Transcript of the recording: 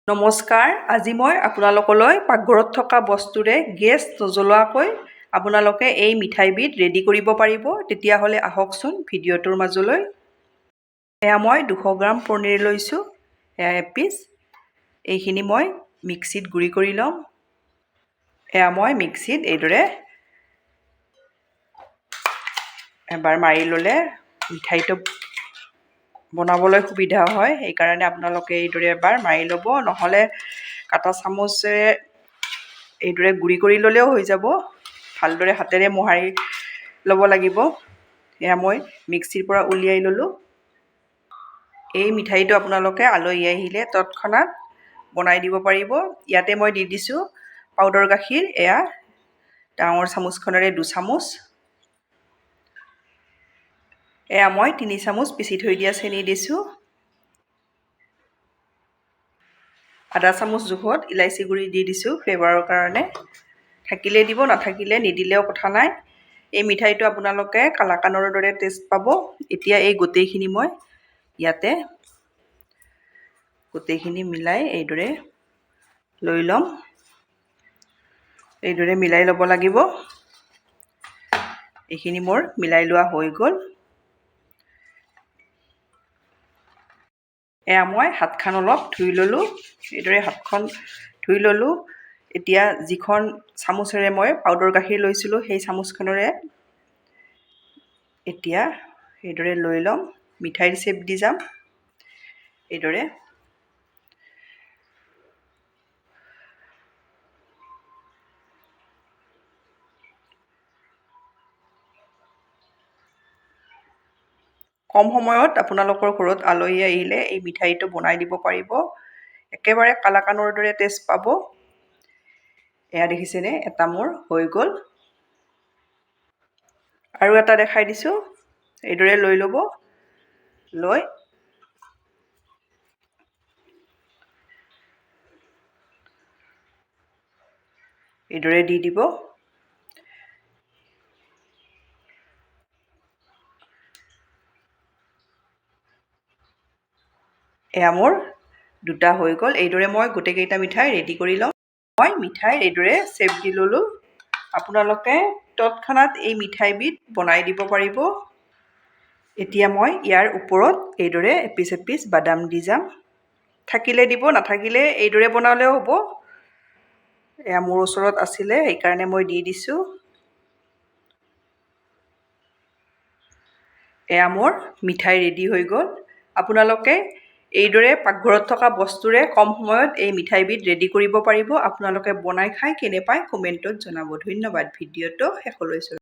নমস্কাৰ, আজি মই আপোনালোকলৈ পাকঘৰত থকা বস্তুৰে গেছ নজ্বলোৱাকৈ আপোনালোকে এই মিঠাইবিধ ৰেডি কৰিব পাৰিব। তেতিয়াহ'লে আহকচোন ভিডিঅ'টোৰ মাজলৈ। এয়া মই 200 গ্ৰাম পনীৰ লৈছোঁ, এয়া এপিচ। এইখিনি মই মিক্সিত গুড়ি কৰি ল'ম। এয়া মই মিক্সিত এইদৰে এবাৰ মাৰি ল'লে মিঠাইটো বনাবলৈ সুবিধা হয়, সেইকাৰণে আপোনালোকে এইদৰে এবাৰ মাৰি ল'ব, নহ'লে কাটা চামুচেৰে এইদৰে গুড়ি কৰি ল'লেও হৈ যাব। ভালদৰে হাতেৰে মোহাৰি ল'ব লাগিব। এয়া মই মিক্সিৰ পৰা উলিয়াই ল'লোঁ। এই মিঠাইটো আপোনালোকে আলহী আহিলে তৎক্ষণাত বনাই দিব পাৰিব। ইয়াতে মই দি দিছোঁ পাউডাৰ গাখীৰ, এয়া ডাঙৰ চামুচখনেৰে 2 চামুচ। এয়া মই 3 চামুচ পিচি থৈ দিয়া চেনি দিছোঁ। আধা চামুচ জোখত ইলাচি গুড়ি দি দিছোঁ ফ্লেভাৰৰ কাৰণে। থাকিলে দিব, নাথাকিলে নিদিলেও কথা নাই। এই মিঠাইটো আপোনালোকে কালাকানৰ দৰে টেষ্ট পাব। এতিয়া এই গোটেইখিনি মই ইয়াতে গোটেইখিনি মিলাই এইদৰে লৈ ল'ম। এইদৰে মিলাই ল'ব লাগিব। এইখিনি মোৰ মিলাই লোৱা হৈ গ'ল। এয়া মই হাতখন অলপ ধুই ল'লোঁ। এইদৰে হাতখন ধুই ল'লোঁ। এতিয়া যিখন চামুচেৰে মই পাউডাৰ গাখীৰ লৈছিলোঁ, সেই চামুচখনেৰে এতিয়া এইদৰে লৈ ল'ম। মিঠাইৰ শ্বেপ দি যাম এইদৰে। কম সময়ত আপোনালোকৰ ঘৰত আলহী আহিলে এই মিঠাইটো বনাই দিব পাৰিব। একেবাৰে কালাকানৰ দৰে টেষ্ট পাব। এয়া দেখিছেনে, এটা মোৰ হৈ গ'ল। আৰু এটা দেখাই দিছোঁ। এইদৰে লৈ ল'ব। লৈ এইদৰে দি দিব। এয়া মোৰ দুটা হৈ গ'ল। এইদৰে মই গোটেইকেইটা মিঠাই ৰেডি কৰি ল'ম। মই মিঠাই এইদৰে শ্বেপ দি ল'লোঁ। আপোনালোকে তৎক্ষণাত এই মিঠাইবিধ বনাই দিব পাৰিব। এতিয়া মই ইয়াৰ ওপৰত এইদৰে এপিচ এপিচ বাদাম দি যাম। থাকিলে দিব, নাথাকিলে এইদৰে বনালেও হ'ব। এয়া মোৰ ওচৰত আছিলে, সেইকাৰণে মই দি দিছোঁ। এয়া মোৰ মিঠাই ৰেডি হৈ গ'ল। আপোনালোকে এইদৰে পাকঘৰত থকা বস্তুৰে কম সময়ত এই মিঠাইবিধ ৰেডি কৰিব পাৰিব। আপোনালোকে বনাই খাই কেনে পায় কমেণ্টত জনাব। ধন্যবাদ। ভিডিঅ'টো শেষলৈ চাওক।